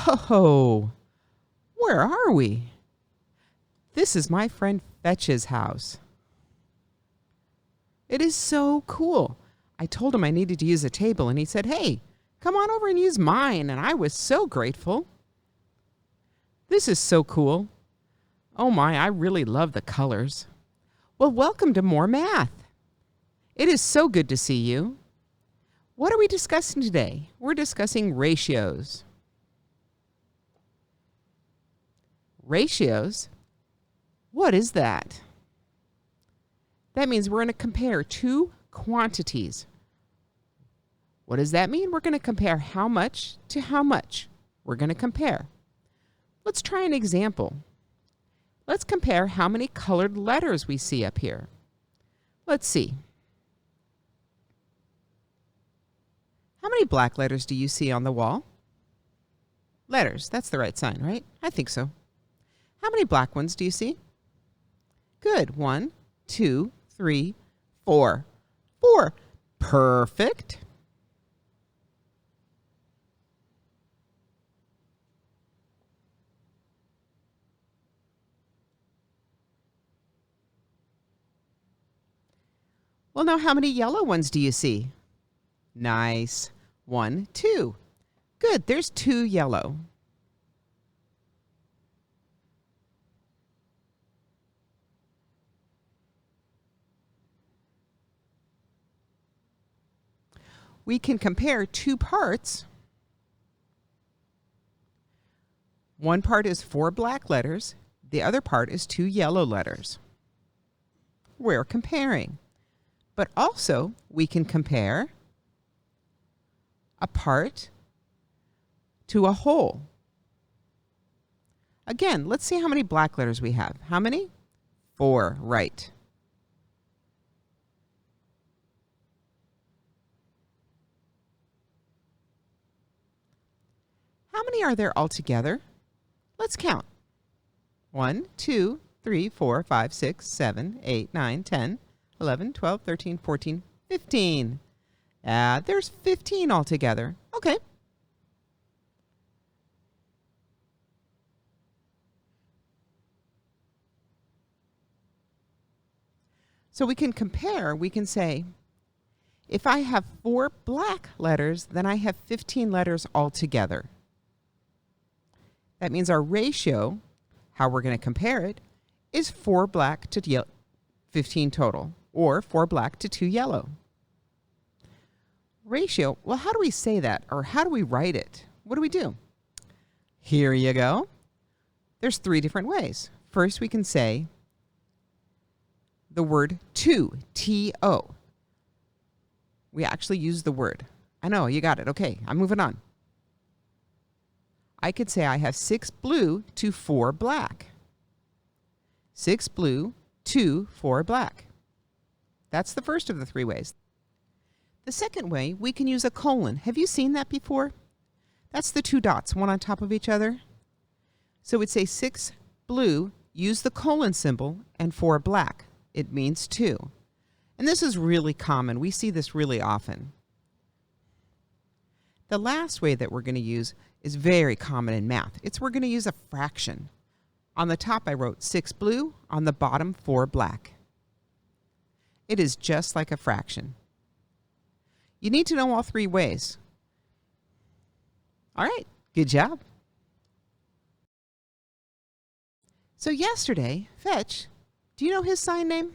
Whoa! Where are we? This is my friend Fetch's house. It is so cool. I told him I needed to use a table, and he said, hey, come on over and use mine, and I was so grateful. This is so cool. Oh my, I really love the colors. Well, welcome to More Math. It is so good to see you. What are we discussing today? We're discussing ratios. Ratios? What is that? That means we're going to compare two quantities. What does that mean? We're going to compare how much to how much. We're going to compare. Let's try an example. Let's compare how many colored letters we see up here. Let's see. How many black letters do you see on the wall? Letters, that's the right sign, right? I think so. How many black ones do you see? Good. 1, 2, 3, 4. 4. Perfect. Well, now how many yellow ones do you see? Nice. 1, 2. Good, there's 2 yellow. We can compare 2 parts. One part is 4 black letters. The other part is 2 yellow letters. We're comparing. But also, we can compare a part to a whole. Again, let's see how many black letters we have. How many? 4, right. How many are there altogether? Let's count. 1, 2, 3, 4, 5, 6, 7, 8, 9, 10, 11, 12, 13, 14, 15. There's 15 altogether. Okay. So we can compare, we can say, if I have 4 black letters, then I have 15 letters altogether. That means our ratio, how we're going to compare it, is 4 black to 15 total, or 4 black to 2 yellow. Ratio, well, how do we say that, or how do we write it? What do we do? Here you go. There's 3 different ways. First, we can say the word to, T-O. We actually use the word. I know, you got it. Okay, I'm moving on. I could say I have 6 blue to 4 black. 6 blue to 4 black. That's the first of the 3 ways. The second way, we can use a colon. Have you seen that before? That's the 2 dots, one on top of each other. So we'd say 6 blue, use the colon symbol, and 4 black. It means 2. And this is really common. We see this really often. The last way that we're going to use is very common in math. We're going to use a fraction. On the top, I wrote 6 blue. On the bottom, 4 black. It is just like a fraction. You need to know all 3 ways. All right, good job. So yesterday, Fetch, do you know his sign name?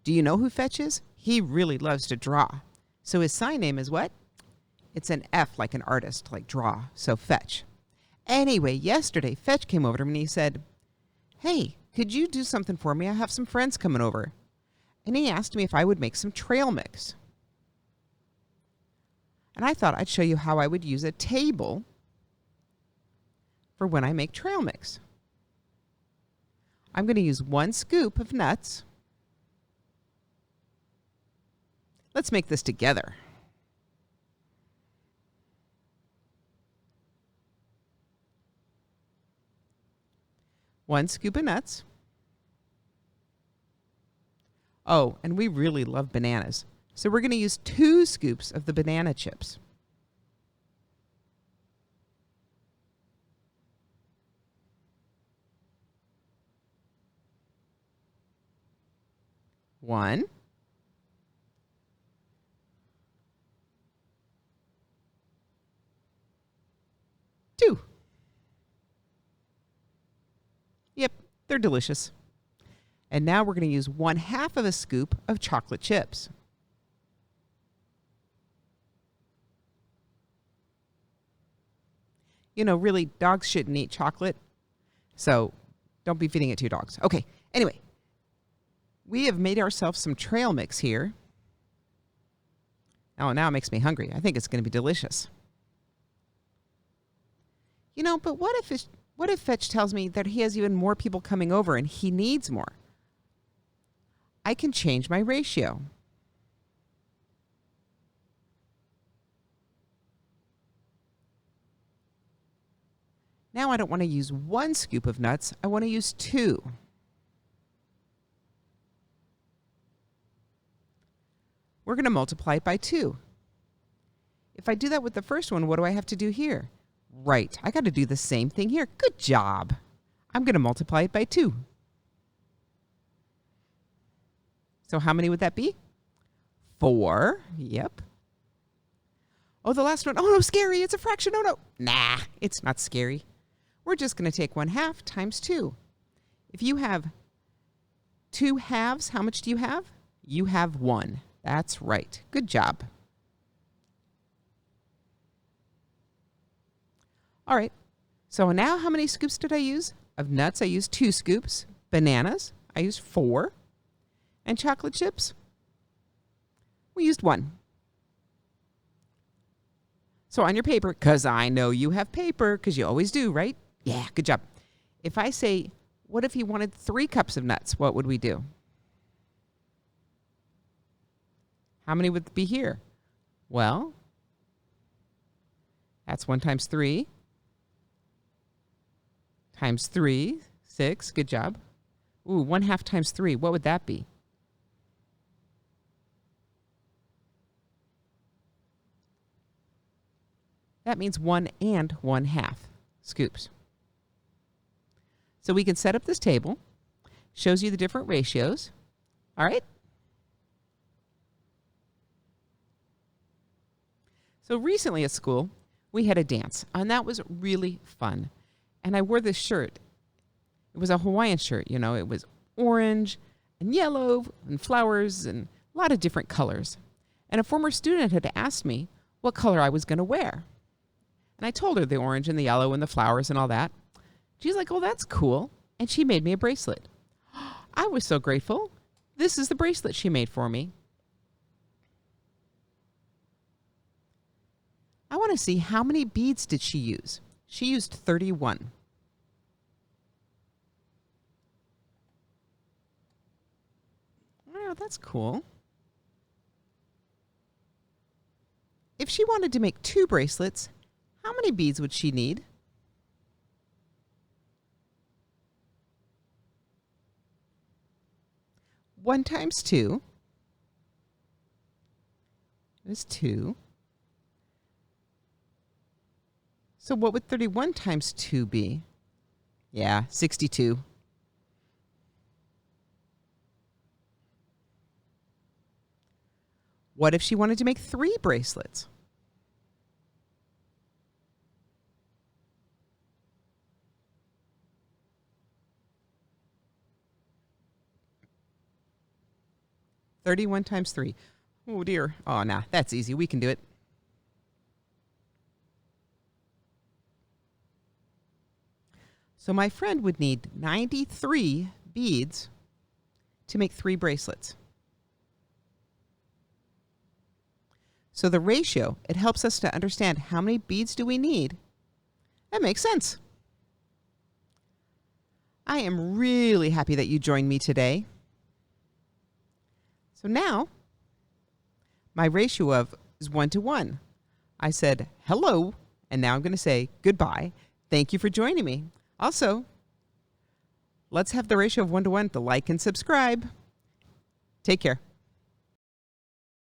Do you know who Fetch is? He really loves to draw. So his sign name is what? It's an F, like an artist, like draw, so Fetch. Anyway, yesterday, Fetch came over to me and he said, hey, could you do something for me? I have some friends coming over. And he asked me if I would make some trail mix. And I thought I'd show you how I would use a table for when I make trail mix. I'm going to use 1 scoop of nuts. Let's make this together. One scoop of nuts. Oh, and we really love bananas. So we're going to use 2 scoops of the banana chips. 1, 2. Yep, they're delicious. And now we're going to use 1/2 of a scoop of chocolate chips. You know, really, dogs shouldn't eat chocolate, so don't be feeding it to your dogs. Okay, anyway, we have made ourselves some trail mix here. Oh, now it makes me hungry. I think it's going to be delicious. You know, but what if Fetch tells me that he has even more people coming over and he needs more? I can change my ratio. Now I don't want to use 1 scoop of nuts. I want to use 2. We're going to multiply it by 2. If I do that with the first one, what do I have to do here? Right, I got to do the same thing here. Good job. I'm going to multiply it by 2. So how many would that be? 4. Yep. Oh, the last one. Oh, no, scary. It's a fraction. Oh, no. Nah, it's not scary. We're just going to take 1/2 times 2. If you have 2 halves, how much do you have? You have 1. That's right. Good job. All right. So now how many scoops did I use? Of nuts, I used 2 scoops. Bananas, I used 4. And chocolate chips, we used 1. So on your paper, because I know you have paper, because you always do, right? Yeah, good job. If I say, what if you wanted 3 cups of nuts? What would we do? How many would be here? Well, that's 1 times 3. Times 3, 6. Good job. Ooh, 1/2 times 3. What would that be? That means 1 and 1/2 scoops. So we can set up this table. Shows you the different ratios. All right? So recently at school, we had a dance, and that was really fun. And I wore this shirt. It was a Hawaiian shirt, you know. It was orange and yellow and flowers and a lot of different colors. And a former student had asked me what color I was going to wear. And I told her the orange and the yellow and the flowers and all that. She's like, oh, that's cool. And she made me a bracelet. I was so grateful. This is the bracelet she made for me. I want to see how many beads did she use. She used 31. Wow, that's cool. If she wanted to make 2 bracelets, how many beads would she need? One times 2 is 2. So what would 31 times 2 be? Yeah, 62. What if she wanted to make 3 bracelets? $31 times 3. Oh, dear. Oh, nah, that's easy. We can do it. So my friend would need 93 beads to make 3 bracelets. So the ratio, it helps us to understand how many beads do we need. That makes sense. I am really happy that you joined me today. So now, my ratio is 1 to 1. I said hello, and now I'm going to say goodbye. Thank you for joining me. Also, let's have the ratio of 1 to 1 to like and subscribe. Take care.